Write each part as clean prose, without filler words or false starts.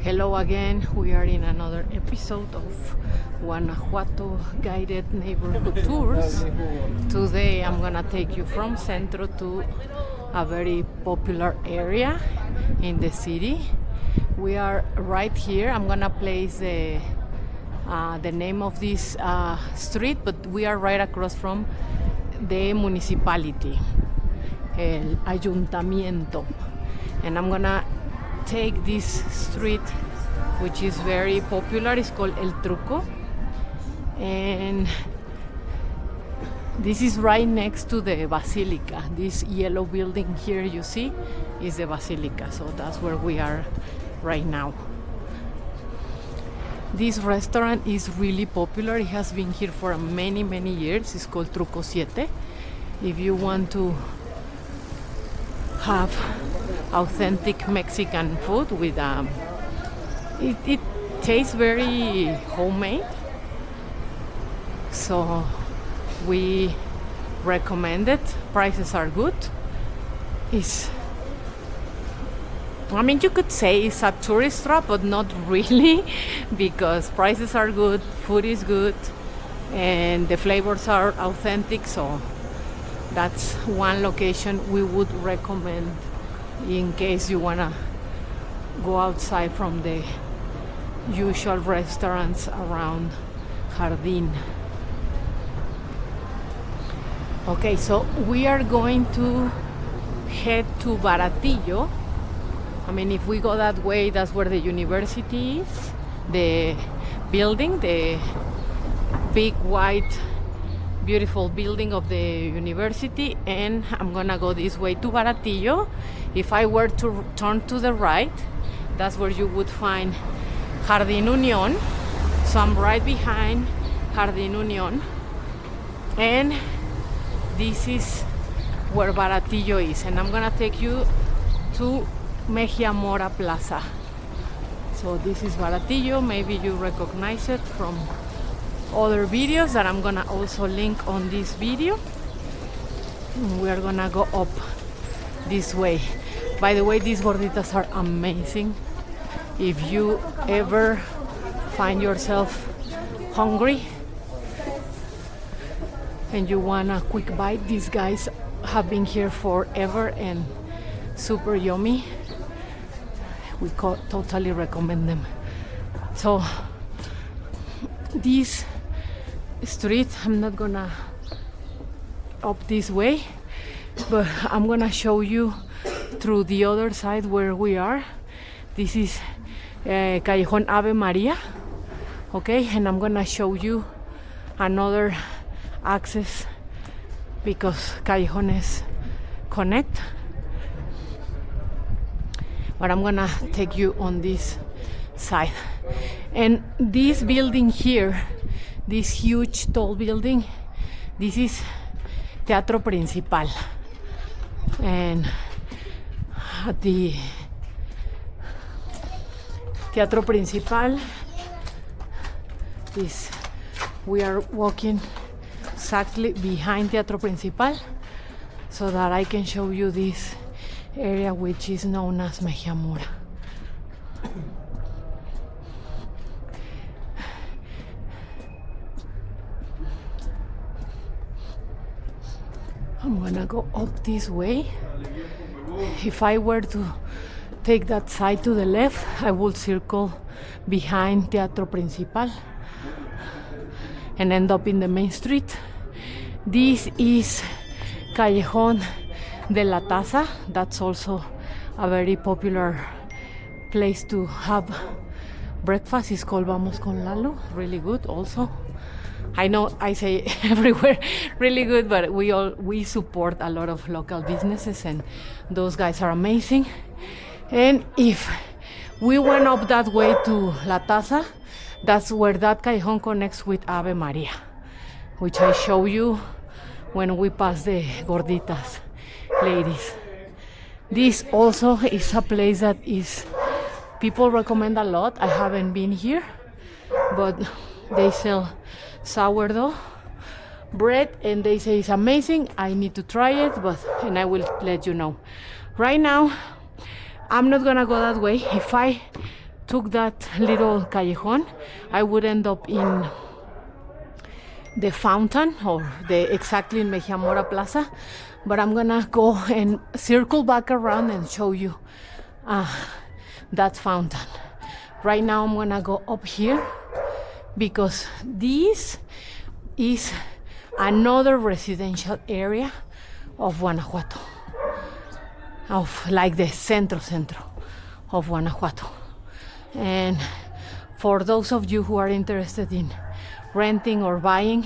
Hello again, we are in another episode of Guanajuato guided neighborhood tours. Today I'm gonna take you from Centro to a very popular area in the city. We are right here. I'm gonna place the name of this street, but we are right across from the municipality, el ayuntamiento, and I'm gonna take this street which is very popular. It's called El Truco, and this is right next to the basilica. This yellow building here you see is the basilica, so that's where we are right now. This restaurant is really popular. It has been here for many years. It's called Truco 7. If you want to have authentic Mexican food with it tastes very homemade, so we recommend it. Prices are good. You could say it's a tourist trap, but not really, because prices are good, food is good, and the flavors are authentic. So that's one location we would recommend in case you wanna go outside from the usual restaurants around Jardín. Okay, so we are going to head to Baratillo. If we go that way, that's where the university is, the building, the big white beautiful building of the university, and I'm gonna go this way to Baratillo. If I were to turn to the right, that's where you would find Jardín Unión. So I'm right behind Jardín Unión, and this is where Baratillo is, and I'm gonna take you to Mexiamora Plaza. So this is Baratillo. Maybe you recognize it from other videos that I'm gonna also link on this video. We're gonna go up this way. By the way, these gorditas are amazing. If you ever find yourself hungry and you want a quick bite, these guys have been here forever and super yummy. We totally recommend them. So this street, I'm not gonna up this way, but I'm gonna show you through the other side where we are. This is Callejón Ave Maria, okay, and I'm gonna show you another access because callejones connect, but I'm gonna take you on this side. And this building here, this huge tall building, this is Teatro Principal, and at the Teatro Principal, we are walking exactly behind Teatro Principal so that I can show you this area which is known as Mexiamora. I'm gonna go up this way. If I were to take that side to the left, I would circle behind Teatro Principal and end up in the main street. This is Callejón de la Taza. That's also a very popular place to have breakfast. It's called Vamos con Lalo. Really good also. I know I say everywhere really good, but we support a lot of local businesses, and those guys are amazing. And if we went up that way to La Taza, that's where that callejón connects with Ave Maria, which I show you when we pass the gorditas ladies. This also is a place that people recommend a lot. I haven't been here, but they sell sourdough bread and they say it's amazing. I need to try it, and I will let you know. Right now I'm not gonna go that way. If I took that little callejon, I would end up in the fountain, or exactly in Mexiamora Plaza. But I'm gonna go and circle back around and show you that fountain. Right now I'm gonna go up here because this is another residential area of Guanajuato, of like the centro of Guanajuato. And for those of you who are interested in renting or buying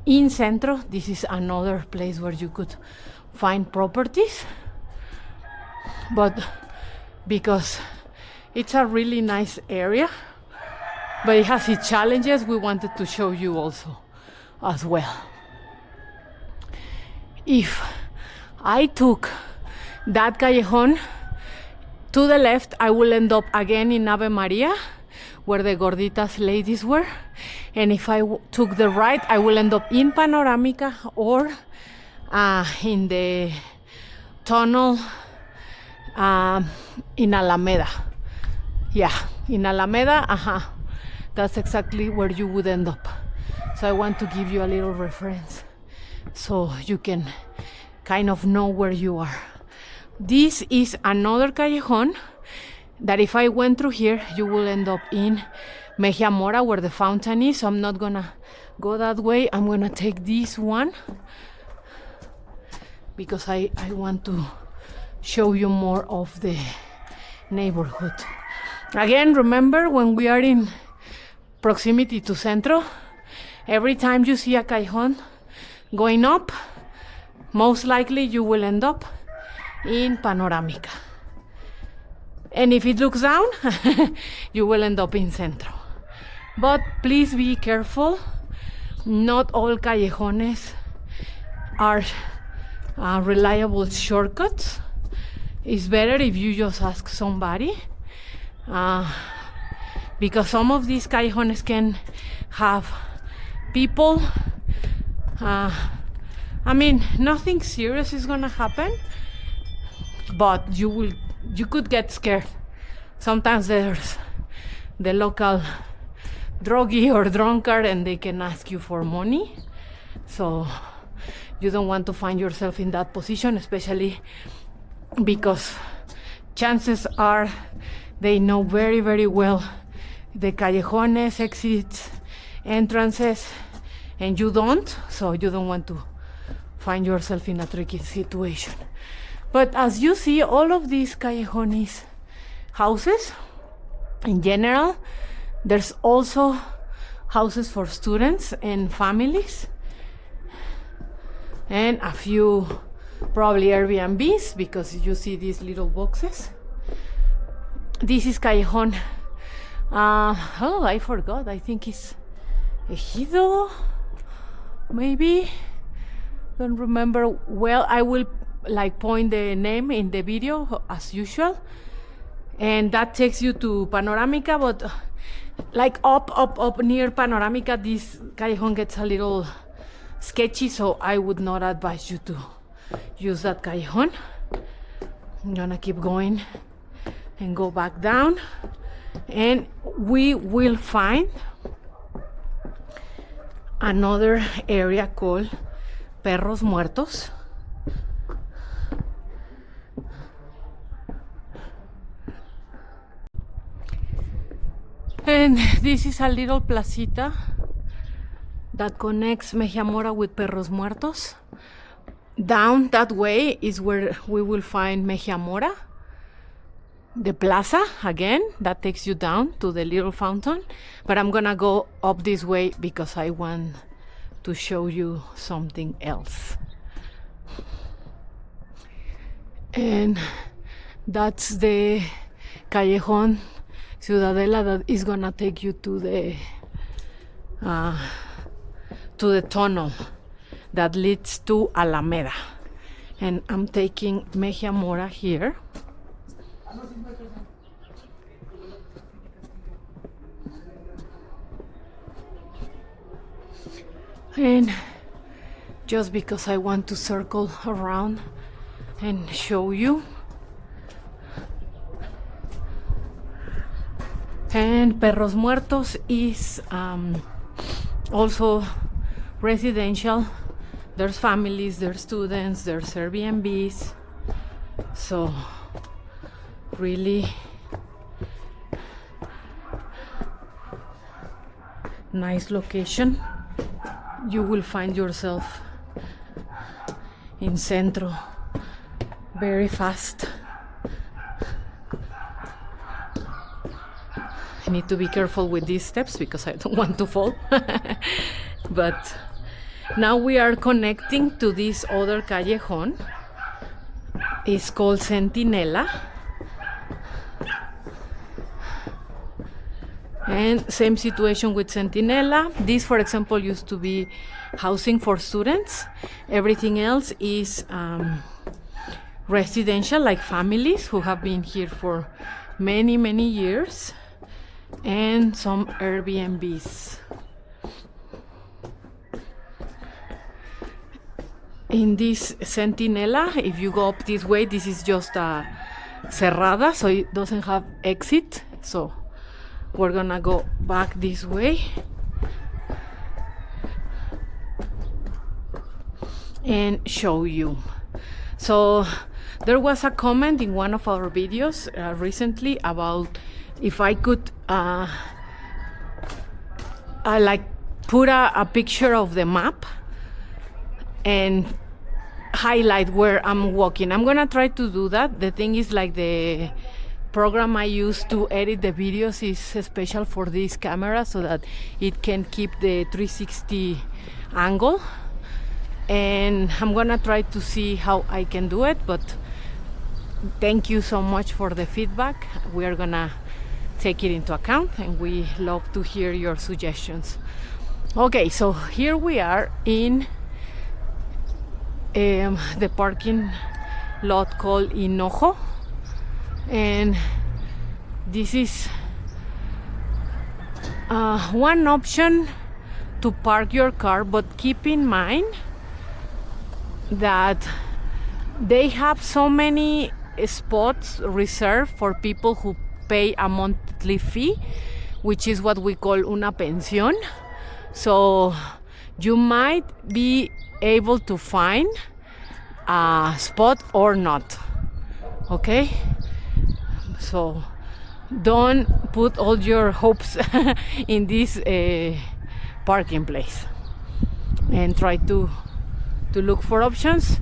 in Centro, this is another place where you could find properties. But because it's a really nice area, but it has its challenges, we wanted to show you also as well. If I took that callejon to the left, I will end up again in Ave Maria, where the gorditas ladies were. And if I took the right, I will end up in Panoramica or in the tunnel in Alameda. Yeah, in Alameda, that's exactly where you would end up. So I want to give you a little reference so you can kind of know where you are. This is another callejon that if I went through here, you will end up in Mexiamora, where the fountain is. So I'm not gonna go that way. I'm gonna take this one because I want to show you more of the neighborhood. Again, remember, when we are in proximity to Centro, every time you see a callejon going up, most likely you will end up in Panoramica. And if it looks down, you will end up in Centro. But please be careful. Not all callejones are reliable shortcuts. It's better if you just ask somebody, because some of these callejones can have people. I mean, nothing serious is gonna happen, but you could get scared. Sometimes there's the local druggie or drunkard and they can ask you for money. So you don't want to find yourself in that position, especially because chances are they know very, very well the callejones, exits, entrances, and you don't. So you don't want to find yourself in a tricky situation. But as you see, all of these callejones houses, in general, there's also houses for students and families, and a few probably Airbnbs, because you see these little boxes. This is callejon. Oh, I forgot. I think it's Ejido, maybe. Don't remember well. I will point the name in the video as usual, and that takes you to Panoramica. But up near Panoramica, this callejon gets a little sketchy, so I would not advise you to use that callejon. I'm gonna keep going and go back down, and we will find another area called Perros Muertos. And this is a little placita that connects Mexiamora with Perros Muertos. Down that way is where we will find Mexiamora, the plaza again, that takes you down to the little fountain. But I'm gonna go up this way because I want to show you something else. And that's the Callejon Ciudadela that is gonna take you to the tunnel that leads to Alameda. And I'm taking Mexiamora here. And just because I want to circle around and show you. And Perros Muertos is also residential. There's families, there's students, there's Airbnbs. So really nice location. You will find yourself in Centro very fast. I need to be careful with these steps because I don't want to fall. But now we are connecting to this other callejon. It's called Centinela. And same situation with Centinela. This, for example, used to be housing for students. Everything else is residential, like families who have been here for many, many years. And some Airbnbs. In this Centinela, if you go up this way, this is just a cerrada, so it doesn't have exit. So we're gonna go back this way and show you. So there was a comment in one of our videos recently about if I could like put a picture of the map and highlight where I'm walking. I'm gonna try to do that. The thing is, like, the program I use to edit the videos is special for this camera so that it can keep the 360 angle, and I'm gonna try to see how I can do it. But thank you so much for the feedback. We are gonna take it into account, and we love to hear your suggestions. Okay, so here we are in the parking lot called Hinojo, and this is one option to park your car, but keep in mind that they have so many spots reserved for people who pay a monthly fee, which is what we call una pensión. So you might be able to find a spot or not. Okay, so don't put all your hopes in this parking place, and try to look for options.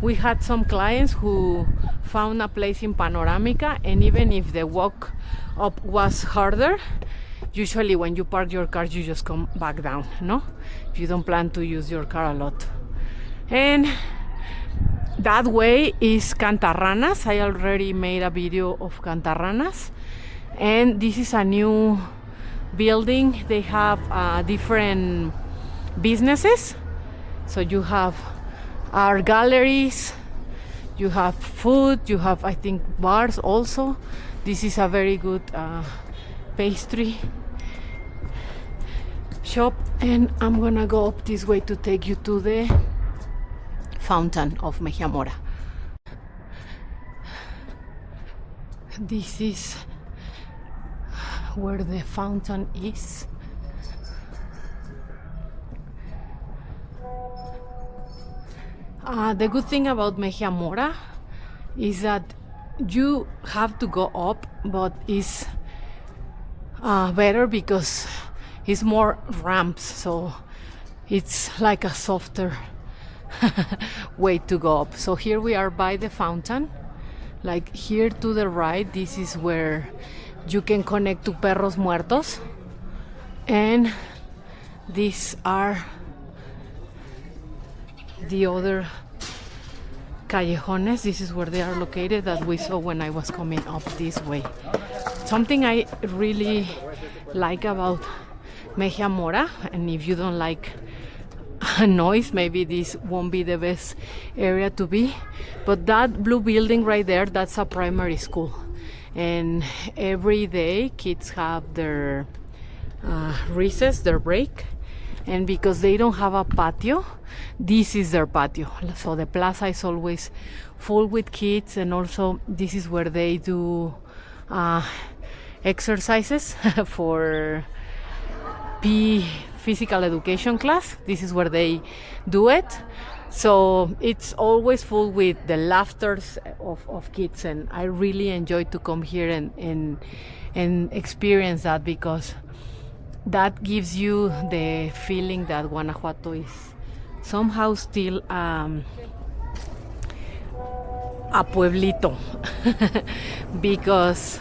We had some clients who found a place in Panoramica, and even if the walk up was harder, usually when you park your car you just come back down, no? If you don't plan to use your car a lot. And that way is Cantarranas. I already made a video of Cantarranas, and this is a new building. They have different businesses. So you have art galleries, you have food, you have, I think, bars also. This is a very good pastry shop, and I'm gonna go up this way to take you to the fountain of Mexiamora. This is where the fountain is. The good thing about Mexiamora is that you have to go up, but it's better because it's more ramps, so it's like a softer way to go up. So here we are by the fountain. Like here to the right, this is where you can connect to Perros Muertos, and these are the other callejones. This is where they are located, that we saw when I was coming up this way. Something I really like about Mexiamora, and if you don't like noise, maybe this won't be the best area to be, but that blue building right there, that's a primary school, and every day kids have their recess, their break, and because they don't have a patio, this is their patio. So the plaza is always full with kids, and also this is where they do exercises for physical education class. This is where they do it. So it's always full with the laughters of kids, and I really enjoy to come here and experience that, because that gives you the feeling that Guanajuato is somehow still a pueblito because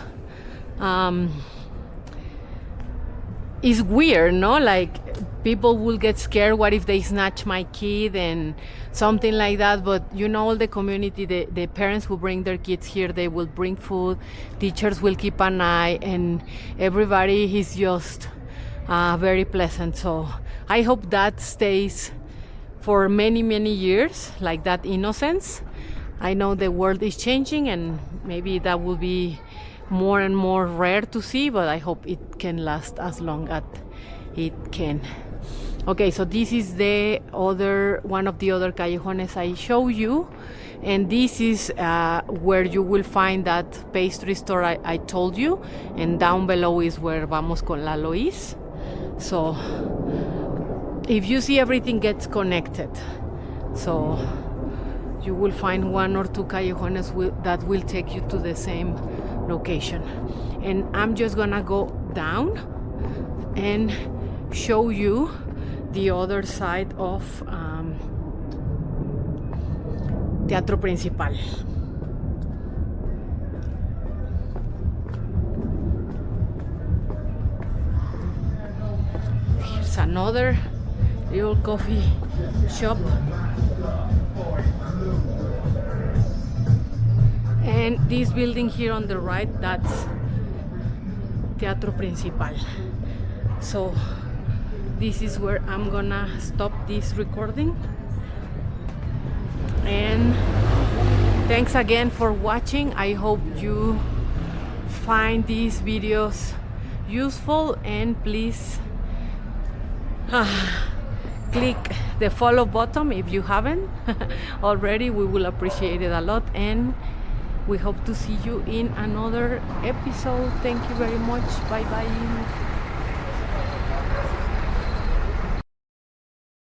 it's weird, no? Like, people will get scared, what if they snatch my kid and something like that. But you know, all the community, the parents who bring their kids here, they will bring food, teachers will keep an eye, and everybody is just very pleasant. So I hope that stays for many, many years, like that innocence. I know the world is changing, and maybe that will be more and more rare to see, but I hope it can last as long as it can. Okay, so this is the other one of the other callejones I show you, and this is where you will find that pastry store I told you, and down below is where vamos con la Lois. So if you see, everything gets connected, so you will find one or two callejones that will take you to the same location. And I'm just gonna go down and show you the other side of Teatro Principal. Here's another little coffee shop. And this building here on the right, that's Teatro Principal. So this is where I'm gonna stop this recording. And thanks again for watching. I hope you find these videos useful, and please click the follow button if you haven't already. We will appreciate it a lot, and we hope to see you in another episode. Thank you very much. Bye bye.